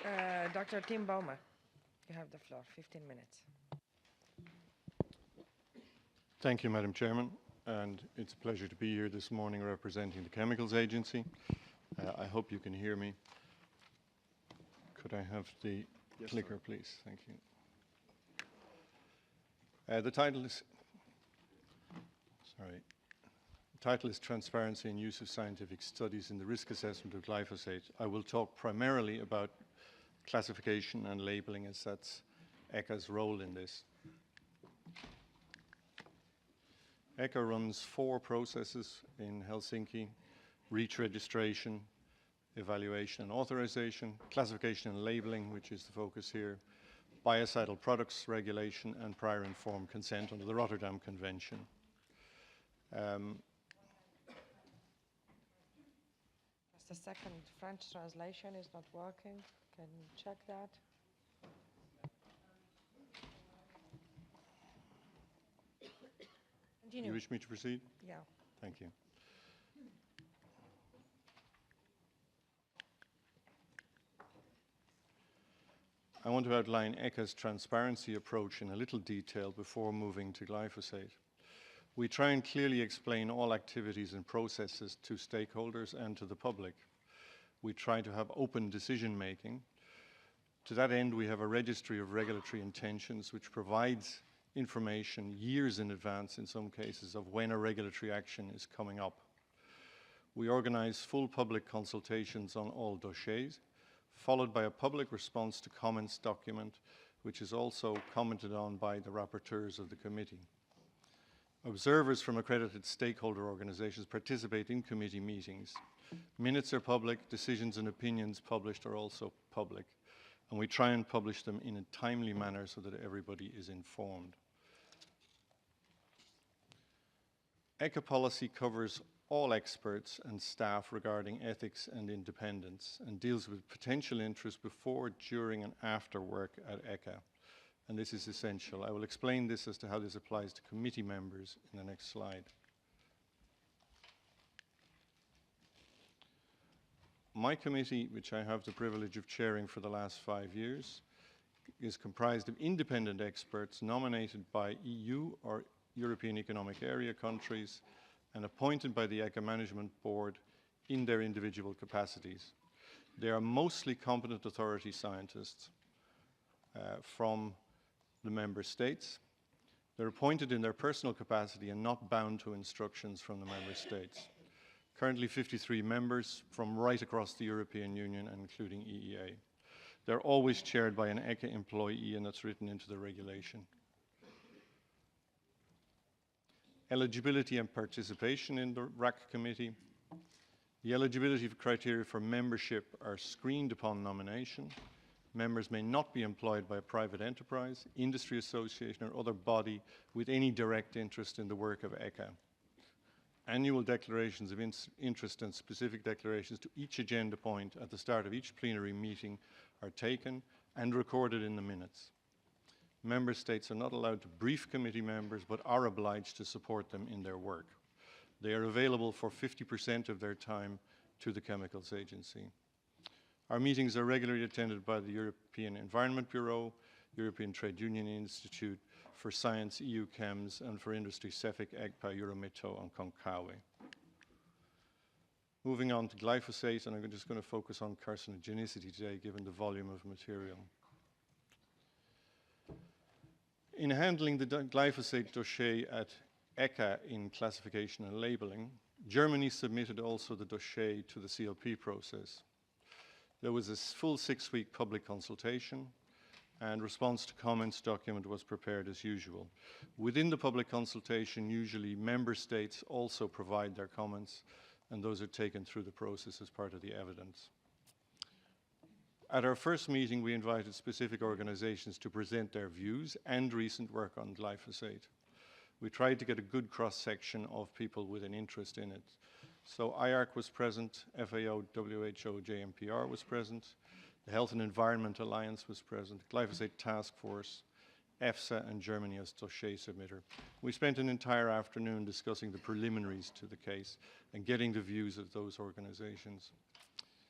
Dr. Tim Bowmer, you have the floor, 15 minutes. Thank you, Madam Chairman, and it's a pleasure to be here this morning representing the Chemicals Agency. I hope you can hear me. Could I have the clicker, please? Thank you. The title is Transparency and Use of Scientific Studies in the Risk Assessment of Glyphosate. I will talk primarily about classification and labeling, as that's ECHA's role in this. ECHA runs 4 processes in Helsinki: REACH registration, evaluation and authorization, classification and labeling, which is the focus here, biocidal products regulation, and prior informed consent under the Rotterdam Convention. The second French translation is not working. Can you check that? Continue. You wish me to proceed? Yeah. Thank you. I want to outline ECHA's transparency approach in a little detail before moving to glyphosate. We try and clearly explain all activities and processes to stakeholders and to the public. We try to have open decision making. To that end, we have a registry of regulatory intentions which provides information years in advance, in some cases, of when a regulatory action is coming up. We organize full public consultations on all dossiers, followed by a public response to comments document, which is also commented on by the rapporteurs of the committee. Observers from accredited stakeholder organizations participate in committee meetings. Minutes are public, decisions and opinions published are also public, and we try and publish them in a timely manner so that everybody is informed. ECHA policy covers all experts and staff regarding ethics and independence and deals with potential interest before, during and after work at ECHA. And this is essential. I will explain this as to how this applies to committee members in the next slide. My committee, which I have the privilege of chairing for the last 5 years, is comprised of independent experts nominated by EU or European Economic Area countries and appointed by the ECHA Management Board in their individual capacities. They are mostly competent authority scientists from the member states. They're appointed in their personal capacity and not bound to instructions from the member states. Currently 53 members from right across the European Union and including EEA. They're always chaired by an ECHA employee, and that's written into the regulation. Eligibility and participation in the RAC committee. The eligibility criteria for membership are screened upon nomination. Members may not be employed by a private enterprise, industry association, or other body with any direct interest in the work of ECHA. Annual declarations of interest and specific declarations to each agenda point at the start of each plenary meeting are taken and recorded in the minutes. Member states are not allowed to brief committee members, but are obliged to support them in their work. They are available for 50% of their time to the Chemicals Agency. Our meetings are regularly attended by the European Environment Bureau, European Trade Union Institute, for Science EU Chems, and for Industry CEFIC, EGPA, Eurometo, and Konkawi. Moving on to glyphosate, and I'm just going to focus on carcinogenicity today, given the volume of material. In handling the glyphosate dossier at ECHA in classification and labeling, Germany submitted also the dossier to the CLP process. There was a full 6-week public consultation, and response to comments document was prepared as usual. Within the public consultation, usually member states also provide their comments, and those are taken through the process as part of the evidence. At our first meeting, we invited specific organizations to present their views and recent work on glyphosate. We tried to get a good cross-section of people with an interest in it. So IARC was present, FAO, WHO, JMPR was present, the Health and Environment Alliance was present, Glyphosate Task Force, EFSA, and Germany as dossier submitter. We spent an entire afternoon discussing the preliminaries to the case and getting the views of those organizations.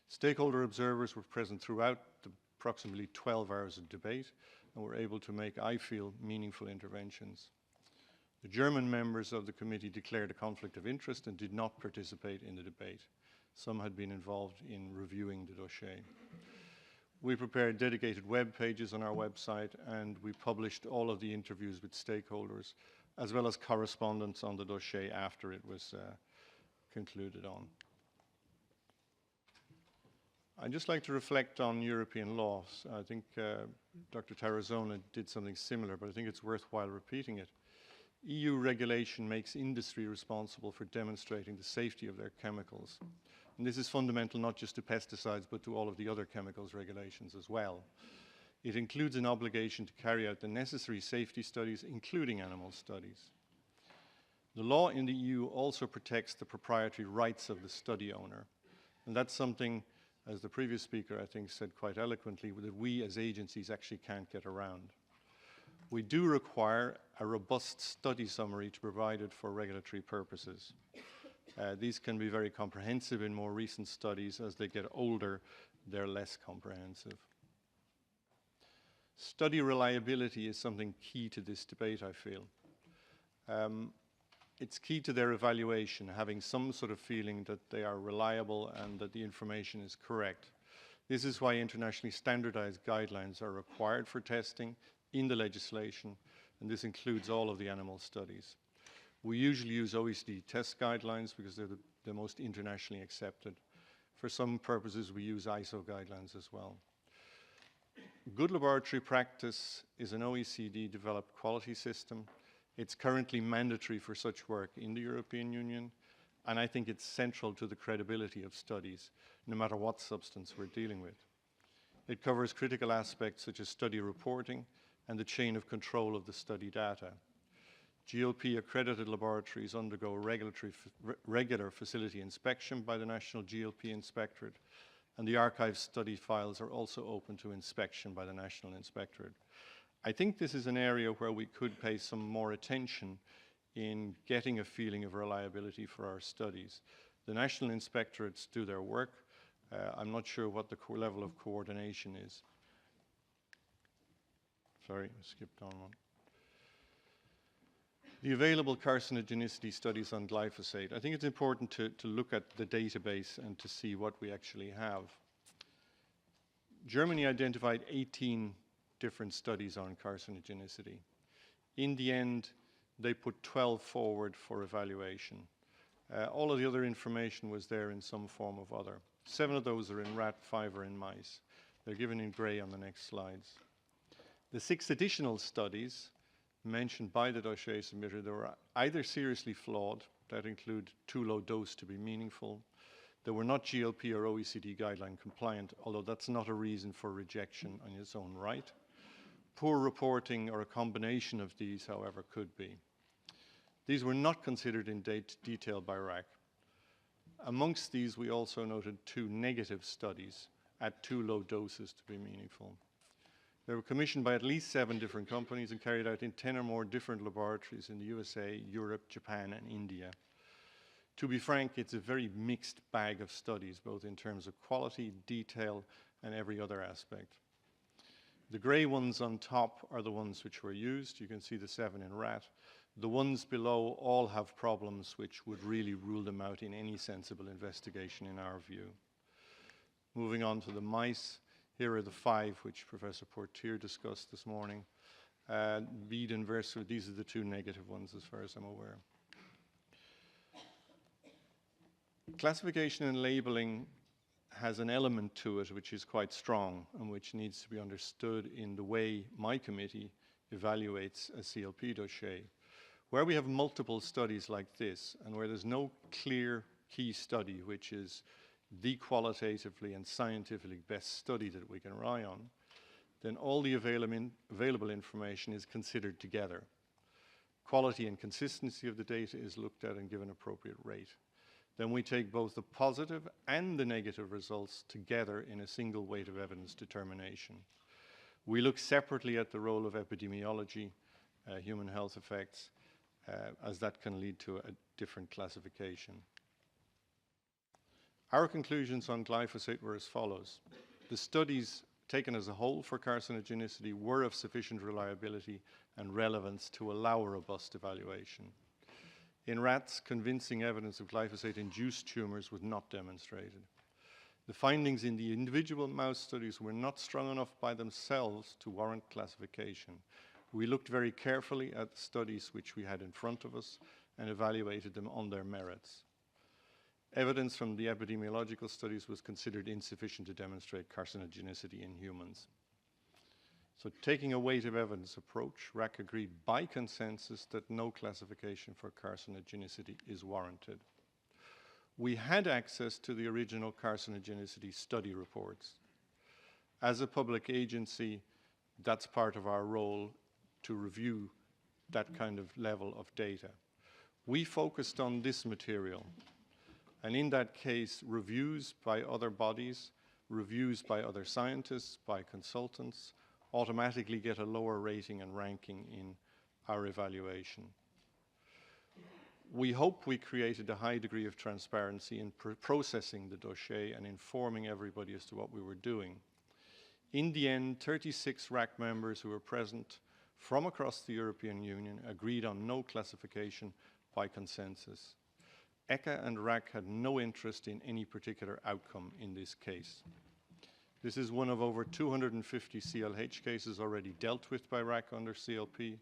Stakeholder observers were present throughout the approximately 12 hours of debate and were able to make, I feel, meaningful interventions. The German members of the committee declared a conflict of interest and did not participate in the debate. Some had been involved in reviewing the dossier. We prepared dedicated web pages on our website, and we published all of the interviews with stakeholders, as well as correspondence on the dossier after it was concluded on. I'd just like to reflect on European laws. I think Dr. Tarazona did something similar, but I think it's worthwhile repeating it. EU regulation makes industry responsible for demonstrating the safety of their chemicals. And this is fundamental not just to pesticides, but to all of the other chemicals regulations as well. It includes an obligation to carry out the necessary safety studies, including animal studies. The law in the EU also protects the proprietary rights of the study owner. And that's something, as the previous speaker I think said quite eloquently, that we as agencies actually can't get around. We do require a robust study summary to be provided for regulatory purposes. These can be very comprehensive in more recent studies. As they get older, they're less comprehensive. Study reliability is something key to this debate, I feel. It's key to their evaluation, having some sort of feeling that they are reliable and that the information is correct. This is why internationally standardized guidelines are required for testing in the legislation, and this includes all of the animal studies. We usually use OECD test guidelines because they're the most internationally accepted. For some purposes, we use ISO guidelines as well. Good laboratory practice is an OECD-developed quality system. It's currently mandatory for such work in the European Union, and I think it's central to the credibility of studies, no matter what substance we're dealing with. It covers critical aspects such as study reporting and the chain of control of the study data. GLP-accredited laboratories undergo regular facility inspection by the National GLP Inspectorate, and the archive study files are also open to inspection by the National Inspectorate. I think this is an area where we could pay some more attention in getting a feeling of reliability for our studies. The National Inspectorates do their work. I'm not sure what the level of coordination is. Sorry, I skipped on one. The available carcinogenicity studies on glyphosate. I think it's important to look at the database and to see what we actually have. Germany identified 18 different studies on carcinogenicity. In the end, they put 12 forward for evaluation. All of the other information was there in some form or other. 7 of those are in rat, 5 are in mice. They're given in grey on the next slides. The 6 additional studies mentioned by the dossier submitter, they were either seriously flawed, that include too low dose to be meaningful. They were not GLP or OECD guideline compliant, although that's not a reason for rejection on its own right. Poor reporting or a combination of these, however, could be. These were not considered in detail by RAC. Amongst these, we also noted 2 negative studies at too low doses to be meaningful. They were commissioned by at least 7 different companies and carried out in 10 or more different laboratories in the USA, Europe, Japan, and India. To be frank, it's a very mixed bag of studies, both in terms of quality, detail, and every other aspect. The grey ones on top are the ones which were used. You can see the 7 in rat. The ones below all have problems which would really rule them out in any sensible investigation in our view. Moving on to the mice. Here are the 5 which Professor Portier discussed this morning. Bede and Verso, these are the 2 negative ones as far as I'm aware. Classification and labeling has an element to it which is quite strong and which needs to be understood in the way my committee evaluates a CLP dossier. Where we have multiple studies like this and where there's no clear key study which is the qualitatively and scientifically best study that we can rely on, then all the available information is considered together. Quality and consistency of the data is looked at and given appropriate rate. Then we take both the positive and the negative results together in a single weight of evidence determination. We look separately at the role of epidemiology, human health effects, as that can lead to a different classification. Our conclusions on glyphosate were as follows. The studies taken as a whole for carcinogenicity were of sufficient reliability and relevance to allow a robust evaluation. In rats, convincing evidence of glyphosate-induced tumors was not demonstrated. The findings in the individual mouse studies were not strong enough by themselves to warrant classification. We looked very carefully at the studies which we had in front of us and evaluated them on their merits. Evidence from the epidemiological studies was considered insufficient to demonstrate carcinogenicity in humans. So taking a weight of evidence approach, RAC agreed by consensus that no classification for carcinogenicity is warranted. We had access to the original carcinogenicity study reports. As a public agency, that's part of our role to review that kind of level of data. We focused on this material, and in that case, reviews by other bodies, reviews by other scientists, by consultants, automatically get a lower rating and ranking in our evaluation. We hope we created a high degree of transparency in processing the dossier and informing everybody as to what we were doing. In the end, 36 RAC members who were present from across the European Union agreed on no classification by consensus. ECHA and RAC had no interest in any particular outcome in this case. This is one of over 250 CLH cases already dealt with by RAC under CLP,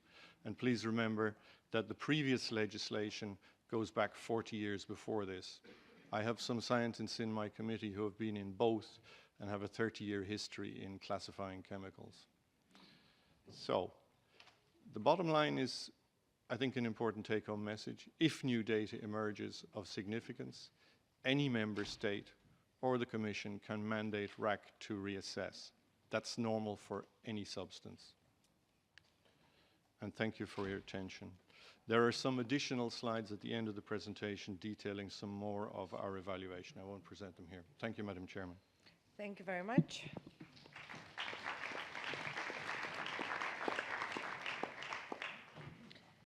and please remember that the previous legislation goes back 40 years before this. I have some scientists in my committee who have been in both and have a 30-year history in classifying chemicals. So, the bottom line is, I think, an important take-home message. If new data emerges of significance, any member state or the Commission can mandate RAC to reassess. That's normal for any substance. And thank you for your attention. There are some additional slides at the end of the presentation detailing some more of our evaluation. I won't present them here. Thank you, Madam Chairman. Thank you very much.